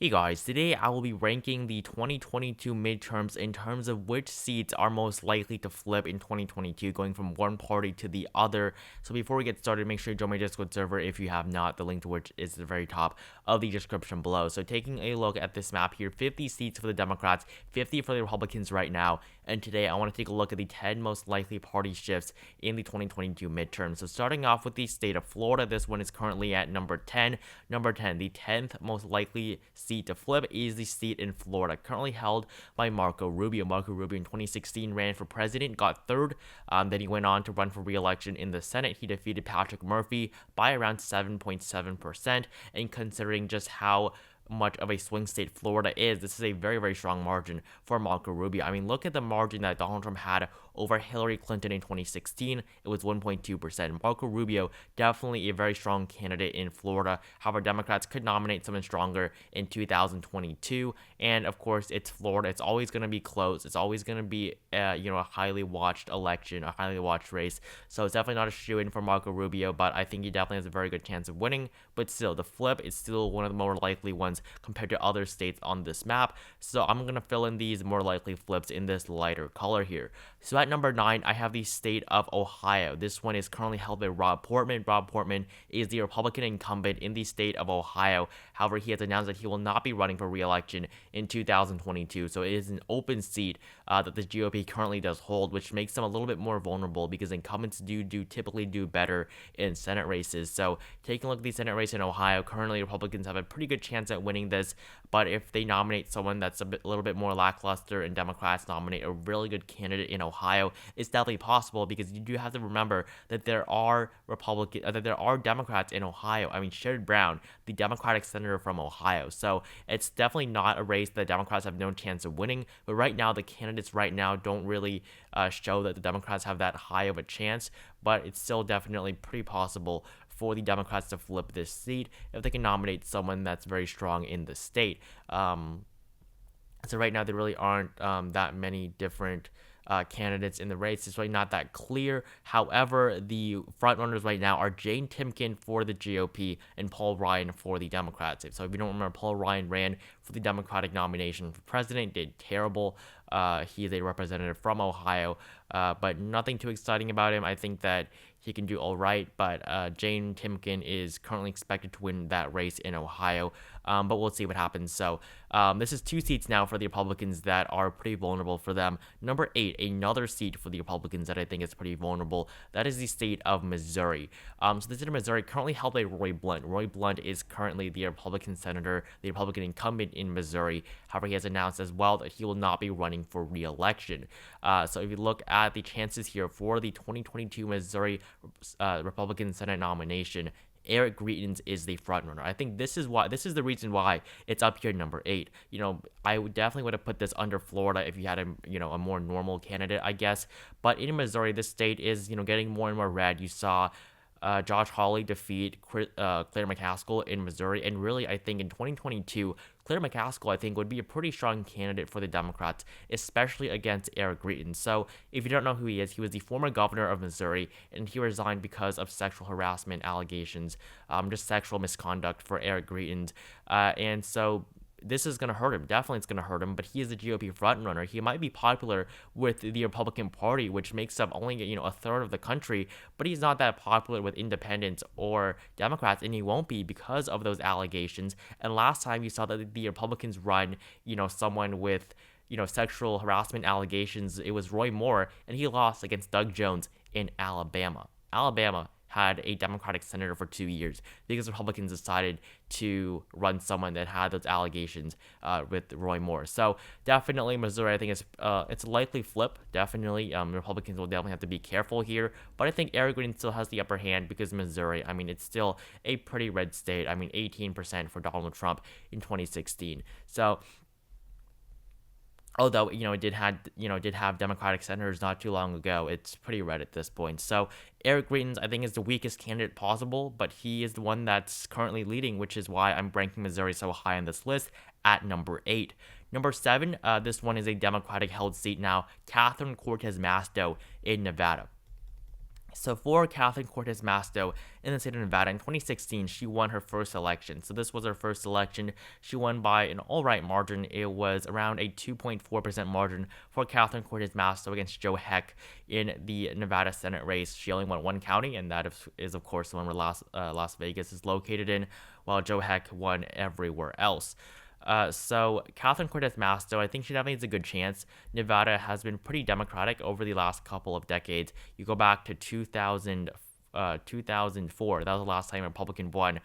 Hey guys, today I will be ranking the 2022 midterms in terms of which seats are most likely to flip in 2022, going from one party to the other. So before we get started, make sure you join my Discord server if you have not, the link to which is at the very top of the description below. So taking a look at this map here, 50 seats for the Democrats, 50 for the Republicans right now, and today I want to take a look at the 10 most likely party shifts in the 2022 midterms. So starting off with the state of Florida, this one is currently at number 10. Number 10, the 10th most likely seat to flip is the seat in Florida, currently held by Marco Rubio. Marco Rubio in 2016 ran for president, got third. Then he went on to run for re-election in the Senate. He defeated Patrick Murphy by around 7.7%. And considering just how much of a swing state Florida is, this is a very, very strong margin for Marco Rubio. I mean, look at the margin that Donald Trump had over Hillary Clinton in 2016. It was 1.2%. Marco Rubio, definitely a very strong candidate in Florida. However, Democrats could nominate someone stronger in 2022. And of course, it's Florida. It's always going to be close. It's always going to be, a highly watched election, a highly watched race. So it's definitely not a shoe-in for Marco Rubio, but I think he definitely has a very good chance of winning. But still, the flip is still one of the more likely ones compared to other states on this map. So I'm going to fill in these more likely flips in this lighter color here. So at number 9, I have the state of Ohio. This one is currently held by Rob Portman. Rob Portman is the Republican incumbent in the state of Ohio. However, he has announced that he will not be running for re-election in 2022. So it is an open seat that the GOP currently does hold, which makes them a little bit more vulnerable because incumbents typically do better in Senate races. So taking a look at the Senate race in Ohio, currently Republicans have a pretty good chance at winning this. But if they nominate someone that's a little bit more lackluster and Democrats nominate a really good candidate in Ohio, it's definitely possible because you do have to remember that there are Democrats in Ohio. I mean, Sherrod Brown, the Democratic senator from Ohio. So it's definitely not a race that Democrats have no chance of winning. But right now, the candidates right now don't really show that the Democrats have that high of a chance. But it's still definitely pretty possible for the Democrats to flip this seat if they can nominate someone that's very strong in the state. So right now, there really aren't that many different candidates in the race. It's really not that clear. However, the frontrunners right now are Jane Timken for the GOP and Paul Ryan for the Democrats. So if you don't remember, Paul Ryan ran for the Democratic nomination for president, did terrible. He is a representative from Ohio, but nothing too exciting about him. I think that he can do all right, but Jane Timken is currently expected to win that race in Ohio, but we'll see what happens. So this is 2 seats now for the Republicans that are pretty vulnerable for them. Number 8, another seat for the Republicans that I think is pretty vulnerable. That is the state of Missouri. So the state of Missouri currently held by Roy Blunt. Roy Blunt is currently the Republican senator, the Republican incumbent in Missouri. However, he has announced as well that he will not be running for re-election. So if you look at the chances here for the 2022 Missouri Republican Senate nomination, Eric Greitens is the frontrunner. I think this is the reason why it's up here number 8. I definitely would have put this under Florida if you had a more normal candidate, I guess. But in Missouri, this state is getting more and more red. You saw Josh Hawley defeat Claire McCaskill in Missouri, and really, I think in 2022, Claire McCaskill, I think, would be a pretty strong candidate for the Democrats, especially against Eric Greitens. So, if you don't know who he is, he was the former governor of Missouri, and he resigned because of sexual harassment allegations, just sexual misconduct for Eric Greitens, and so this is going to hurt him. Definitely it's going to hurt him, but he is the GOP frontrunner. He might be popular with the Republican Party, which makes up only, a third of the country, but he's not that popular with independents or Democrats, and he won't be because of those allegations. And last time you saw that the Republicans run, someone with, sexual harassment allegations, it was Roy Moore, and he lost against Doug Jones in Alabama. Alabama had a Democratic senator for 2 years because Republicans decided to run someone that had those allegations with Roy Moore. So definitely Missouri, I think it's a likely flip. Definitely, Republicans will definitely have to be careful here. But I think Eric Greitens still has the upper hand because Missouri, I mean, it's still a pretty red state. I mean, 18% for Donald Trump in 2016. So although it did have Democratic senators not too long ago, it's pretty red at this point. So Eric Greitens, I think, is the weakest candidate possible, but he is the one that's currently leading, which is why I'm ranking Missouri so high on this list at number 8. Number 7, this one is a Democratic held seat now, Catherine Cortez Masto in Nevada. So for Catherine Cortez Masto in the state of Nevada in 2016, she won her first election. So this was her first election. She won by an alright margin. It was around a 2.4% margin for Catherine Cortez Masto against Joe Heck in the Nevada Senate race. She only won one county, and that is of course the one where Las Vegas is located in, while Joe Heck won everywhere else. So Catherine Cortez Masto, I think she definitely has a good chance. Nevada has been pretty Democratic over the last couple of decades. You go back to 2004, that was the last time a Republican won.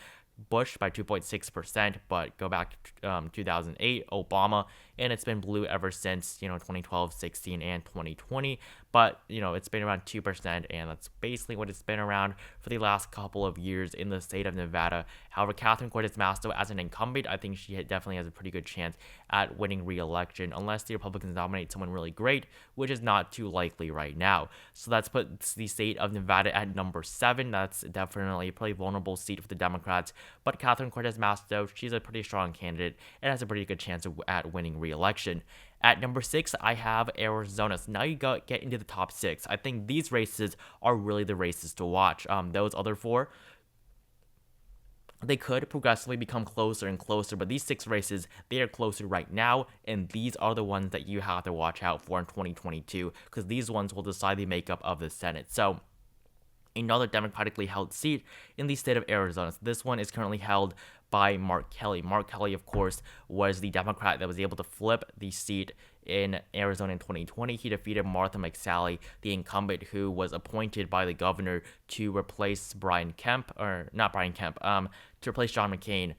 Bush by 2.6%, but go back to 2008, Obama, and it's been blue ever since, 2012, 16, and 2020. But, it's been around 2%, and that's basically what it's been around for the last couple of years in the state of Nevada. However, Catherine Cortez Masto, as an incumbent, I think she definitely has a pretty good chance at winning re-election, unless the Republicans nominate someone really great, which is not too likely right now. So that's put the state of Nevada at number 7. That's definitely a pretty vulnerable seat for the Democrats. But Catherine Cortez Masto, she's a pretty strong candidate and has a pretty good chance at winning re-election. At number 6, I have Arizona. So now you get into the top 6. I think these races are really the races to watch. Those other 4, they could progressively become closer and closer, but these 6 races, they are closer right now, and these are the ones that you have to watch out for in 2022, because these ones will decide the makeup of the Senate. So another democratically held seat in the state of Arizona. So this one is currently held by Mark Kelly. Mark Kelly, of course, was the Democrat that was able to flip the seat in Arizona in 2020. He defeated Martha McSally, the incumbent who was appointed by the governor to replace to replace John McCain.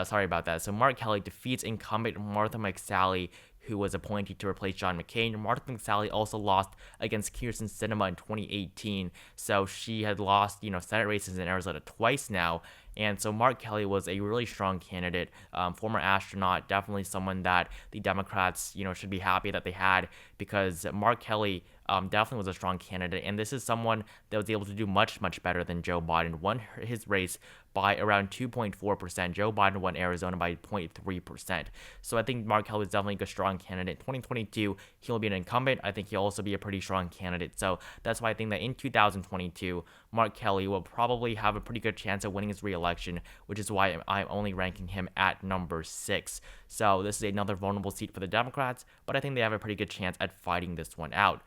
Sorry about that. So Mark Kelly defeats incumbent Martha McSally, who was appointed to replace John McCain. Martha McSally also lost against Kyrsten Sinema in 2018, so she had lost, Senate races in Arizona twice now, and so Mark Kelly was a really strong candidate, former astronaut, definitely someone that the Democrats, should be happy that they had, because Mark Kelly definitely was a strong candidate, and this is someone that was able to do much, much better than Joe Biden. Won his race by around 2.4%. Joe Biden won Arizona by 0.3%. So I think Mark Kelly is definitely a strong candidate. 2022, he'll be an incumbent. I think he'll also be a pretty strong candidate. So that's why I think that in 2022, Mark Kelly will probably have a pretty good chance of winning his re-election, which is why I'm only ranking him at number 6. So this is another vulnerable seat for the Democrats, but I think they have a pretty good chance at fighting this one out.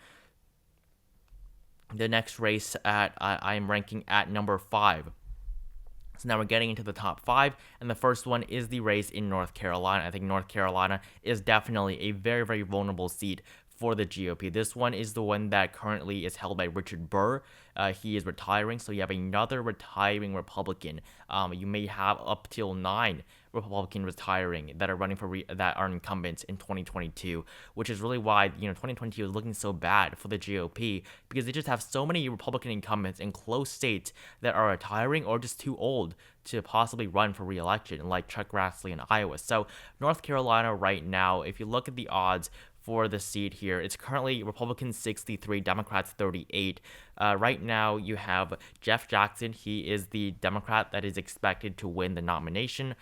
The next race I am ranking at number 5. So now we're getting into the top 5, and the first one is the race in North Carolina. I think North Carolina is definitely a very, very vulnerable seat for the GOP. This one is the one that currently is held by Richard Burr. He is retiring, so you have another retiring Republican. You may have up till 9 Republicans retiring that are running for that are incumbents in 2022, which is really why 2022 is looking so bad for the GOP, because they just have so many Republican incumbents in close states that are retiring or just too old to possibly run for re-election, like Chuck Grassley in Iowa. So North Carolina right now, if you look at the odds for the seat here, it's currently Republicans 63, Democrats 38. Right now, you have Jeff Jackson. He is the Democrat that is expected to win the nomination.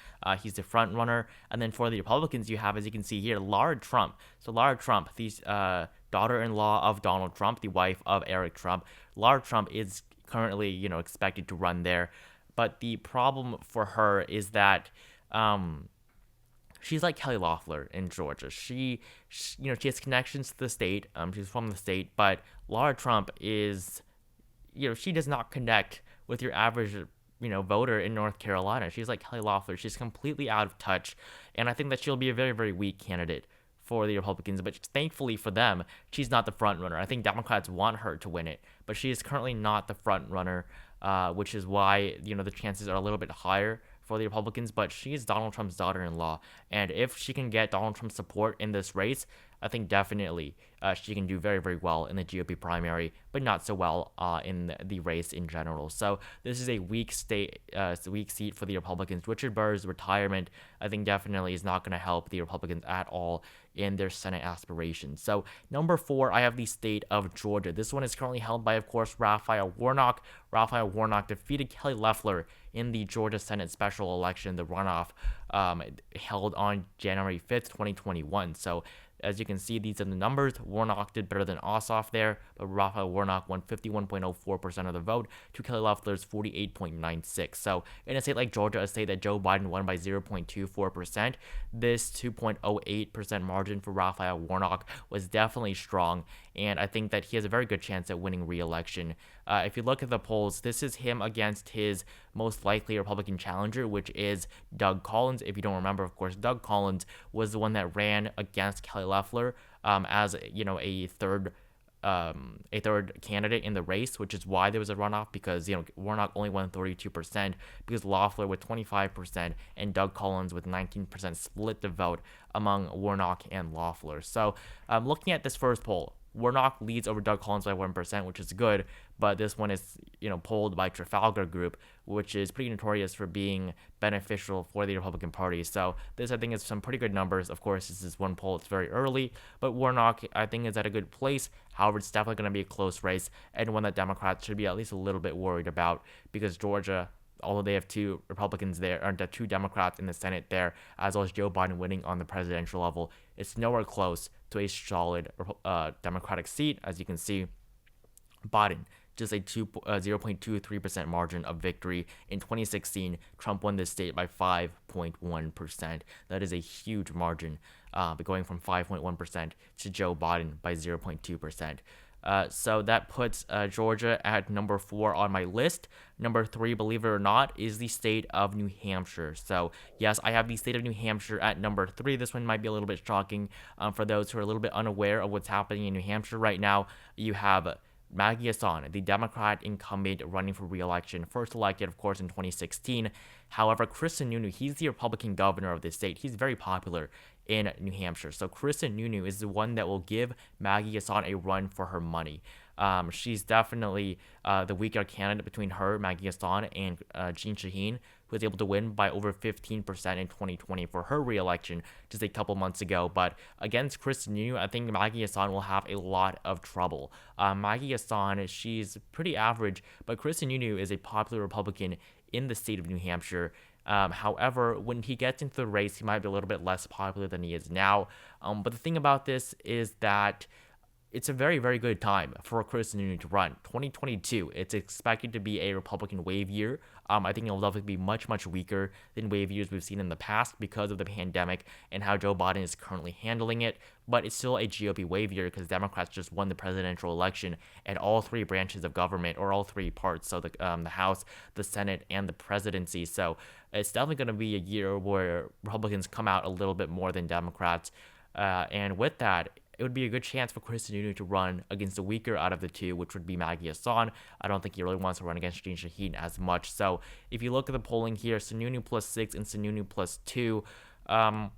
He's the front runner. And then for the Republicans, you have, as you can see here, Lara Trump. So Lara Trump, the daughter-in-law of Donald Trump, the wife of Eric Trump. Lara Trump is currently, expected to run there. But the problem for her is that she's like Kelly Loeffler in Georgia. She has connections to the state. She's from the state, but Lara Trump is, she does not connect with your average, voter in North Carolina. She's like Kelly Loeffler. She's completely out of touch, and I think that she'll be a very, very weak candidate for the Republicans, but thankfully for them, she's not the front runner. I think Democrats want her to win it, but she is currently not the front runner, which is why, the chances are a little bit higher for the Republicans, but she is Donald Trump's daughter-in-law, and if she can get Donald Trump's support in this race, I think definitely she can do very, very well in the GOP primary, but not so well in the race in general. So this is a weak seat for the Republicans. Richard Burr's retirement, I think, definitely is not going to help the Republicans at all in their Senate aspirations. So number 4, I have the state of Georgia. This one is currently held by, of course, Raphael Warnock. Raphael Warnock defeated Kelly Loeffler in the Georgia Senate special election, the runoff held on January 5th, 2021. So As you can see, these are the numbers. Warnock did better than Ossoff there, but Raphael Warnock won 51.04% of the vote to Kelly Loeffler's 48.96%. So in a state like Georgia, a state that Joe Biden won by 0.24%, this 2.08% margin for Raphael Warnock was definitely strong, and I think that he has a very good chance at winning re-election. If you look at the polls, this is him against his most likely Republican challenger, which is Doug Collins. If you don't remember, of course, Doug Collins was the one that ran against Kelly Loeffler as a third candidate in the race, which is why there was a runoff, because Warnock only won 32% because Loeffler with 25% and Doug Collins with 19% split the vote among Warnock and Loeffler. So looking at this first poll, Warnock leads over Doug Collins by 1%, which is good, but this one is, polled by Trafalgar Group, which is pretty notorious for being beneficial for the Republican Party. So this, I think, is some pretty good numbers. Of course, this is one poll, it's very early, but Warnock, I think, is at a good place. However, it's definitely going to be a close race, and one that Democrats should be at least a little bit worried about, because Georgia, although they have two Republicans there, or two Democrats in the Senate there, as well as Joe Biden winning on the presidential level, it's nowhere close to a solid Democratic seat. As you can see, Biden, just a 0.23% margin of victory. In 2016, Trump won this state by 5.1%. That is a huge margin, going from 5.1% to Joe Biden by 0.2%. So that puts Georgia at number 4 on my list. Number 3, believe it or not, is the state of New Hampshire. So yes, I have the state of New Hampshire at number 3. This one might be a little bit shocking for those who are a little bit unaware of what's happening in New Hampshire right now. You have Maggie Hassan, the Democrat incumbent running for re-election, first elected, of course, in 2016. However, Chris Sununu, he's the Republican governor of the state. He's very popular in New Hampshire. So Chris Sununu is the one that will give Maggie Hassan a run for her money. She's definitely the weaker candidate between her, Maggie Hassan, and Jeanne Shaheen, who was able to win by over 15% in 2020 for her re-election just a couple months ago. But against Chris Sununu, I think Maggie Hassan will have a lot of trouble. Maggie Hassan, she's pretty average, but Chris Sununu is a popular Republican in the state of New Hampshire. However, when he gets into the race, he might be a little bit less popular than he is now. But the thing about this is that it's a very, very good time for Chris Sununu to run. 2022, it's expected to be a Republican wave year. I think it'll definitely be much, much weaker than wave years we've seen in the past because of the pandemic and how Joe Biden is currently handling it. But it's still a GOP wave year because Democrats just won the presidential election at all three branches of government, or all three parts, so the House, the Senate, and the presidency. So it's definitely going to be a year where Republicans come out a little bit more than Democrats. And with that, it would be a good chance for Chris Sununu to run against the weaker out of the two, which would be Maggie Hassan. I don't think he really wants to run against Jeanne Shaheen as much. So if you look at the polling here, Sununu +6 and Sununu +2,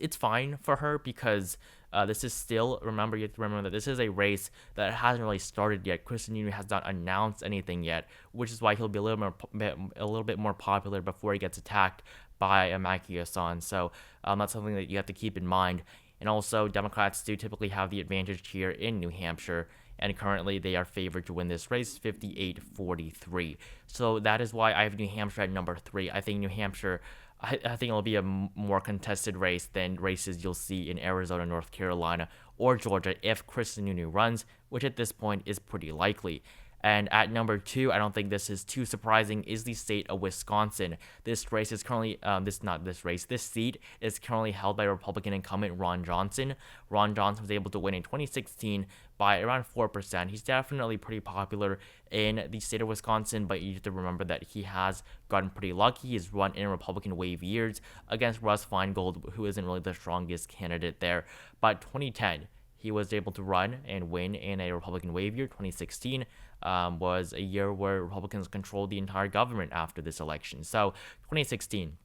it's fine for her because this is still, you have to remember that this is a race that hasn't really started yet. Chris Sununu has not announced anything yet, which is why he'll be a little bit more popular before he gets attacked by Maggie Hassan. So that's something that you have to keep in mind. And also, Democrats do typically have the advantage here in New Hampshire, and currently they are favored to win this race 58-43. So that is why I have New Hampshire at number 3. I think New Hampshire, I think it'll be a more contested race than races you'll see in Arizona, North Carolina, or Georgia if Chris Sununu runs, which at this point is pretty likely. And at number 2, I don't think this is too surprising, is the state of Wisconsin. This race is currently, this seat is currently held by Republican incumbent Ron Johnson. Ron Johnson was able to win in 2016 by around 4%. He's definitely pretty popular in the state of Wisconsin, but you have to remember that he has gotten pretty lucky. He's run in Republican wave years against Russ Feingold, who isn't really the strongest candidate there. But 2010, he was able to run and win in a Republican wave year. 2016 was a year where Republicans controlled the entire government after this election. So 2016,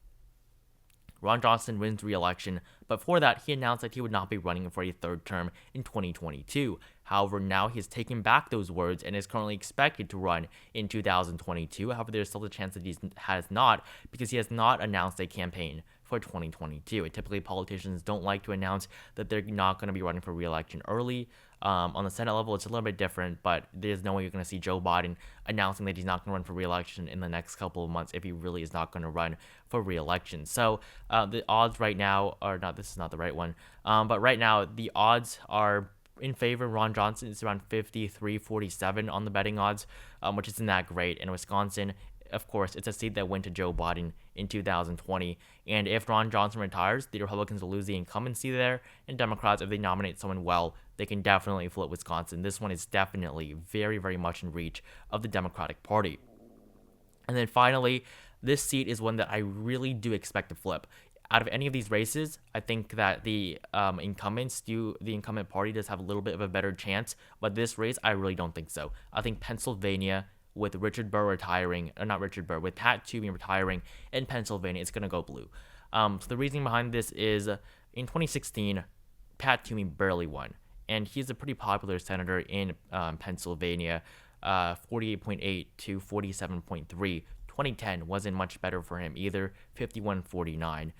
Ron Johnson wins re-election, but for that, he announced that he would not be running for a third term in 2022. However, now he's taken back those words and is currently expected to run in 2022. However, there's still a chance that he has not, because he has not announced a campaign for 2022. And typically, politicians don't like to announce that they're not going to be running for re-election early. On the Senate level, it's a little bit different, but there's no way you're going to see Joe Biden announcing that he's not going to run for re-election in the next couple of months if he really is not going to run for re-election. So the odds right now are not, this is not the right one, but right now the odds are in favor of Ron Johnson. It's around 53-47 on the betting odds, which isn't that great. In Wisconsin, of course, it's a seat that went to Joe Biden in 2020. And if Ron Johnson retires, the Republicans will lose the incumbency there. And Democrats, if they nominate someone well, they can definitely flip Wisconsin. This one is definitely very, very much in reach of the Democratic Party. And then finally, this seat is one that I really do expect to flip. Out of any of these races, I think that the incumbent party does have a little bit of a better chance. But this race, I really don't think so. I think Pennsylvania, with Richard Burr retiring, or not Richard Burr, with Pat Toomey retiring in Pennsylvania, it's going to go blue. So the reasoning behind this is in 2016, Pat Toomey barely won. And he's a pretty popular senator in Pennsylvania, 48.8 to 47.3. 2010 wasn't much better for him either, 51.49.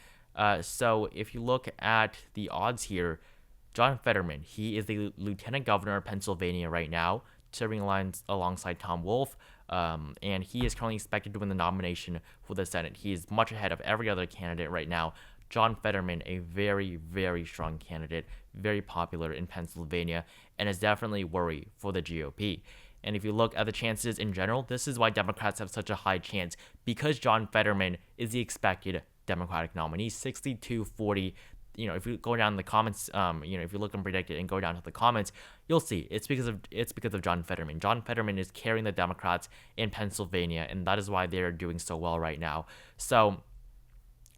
So if you look at the odds here, John Fetterman, he is the lieutenant governor of Pennsylvania right now, serving alongside Tom Wolf, and he is currently expected to win the nomination for the Senate. He is much ahead of every other candidate right now. John Fetterman, a very, very strong candidate, very popular in Pennsylvania, and is definitely a worry for the GOP. And if you look at the chances in general, this is why Democrats have such a high chance, because John Fetterman is the expected Democratic nominee, 62-40. If you go down in the comments, if you look and predict it and go down to the comments, you'll see it's because of John Fetterman. John Fetterman is carrying the Democrats in Pennsylvania, and that is why they're doing so well right now. So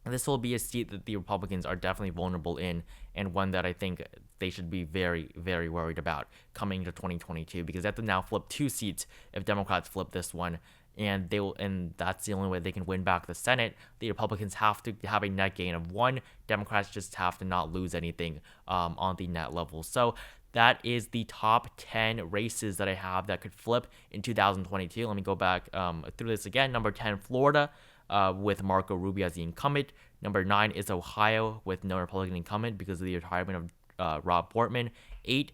this will be a seat that the Republicans are definitely vulnerable in, and one that I think they should be very, very worried about coming to 2022, because they have to now flip 2 seats if Democrats flip this one. And that's the only way they can win back the Senate. The Republicans have to have a net gain of 1. Democrats just have to not lose anything on the net level. So that is the top 10 races that I have that could flip in 2022. Let me go back through this again. Number 10, Florida, with Marco Rubio as the incumbent. Number 9 is Ohio, with no Republican incumbent because of the retirement of Rob Portman. 8,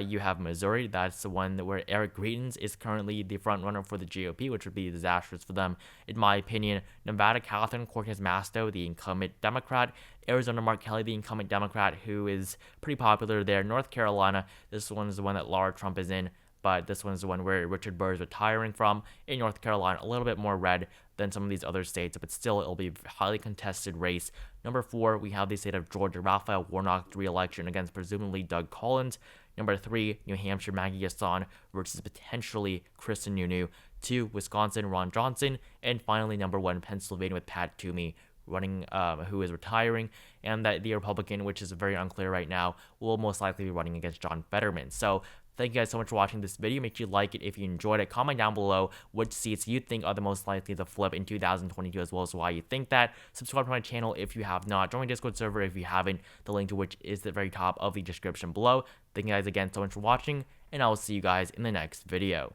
you have Missouri. That's the one where Eric Greitens is currently the front runner for the GOP, which would be disastrous for them, in my opinion. Nevada, Catherine Cortez Masto, the incumbent Democrat. Arizona, Mark Kelly, the incumbent Democrat, who is pretty popular there. North Carolina, this one is the one that Laura Trump is in, but this one is the one where Richard Burr is retiring from. In North Carolina, a little bit more red than some of these other states, but still it'll be a highly contested race. Number 4, we have the state of Georgia, Raphael Warnock's re-election against presumably Doug Collins. Number 3, New Hampshire, Maggie Hassan versus potentially Kristen Nunu. 2, Wisconsin, Ron Johnson. And finally, number 1, Pennsylvania with Pat Toomey running, who is retiring, and that the Republican, which is very unclear right now, will most likely be running against John Fetterman. So thank you guys so much for watching this video. Make sure you like it if you enjoyed it. Comment down below which seats you think are the most likely to flip in 2022, as well as why you think that. Subscribe to my channel if you have not. Join my Discord server if you haven't, the link to which is at the very top of the description below. Thank you guys again so much for watching, and I will see you guys in the next video.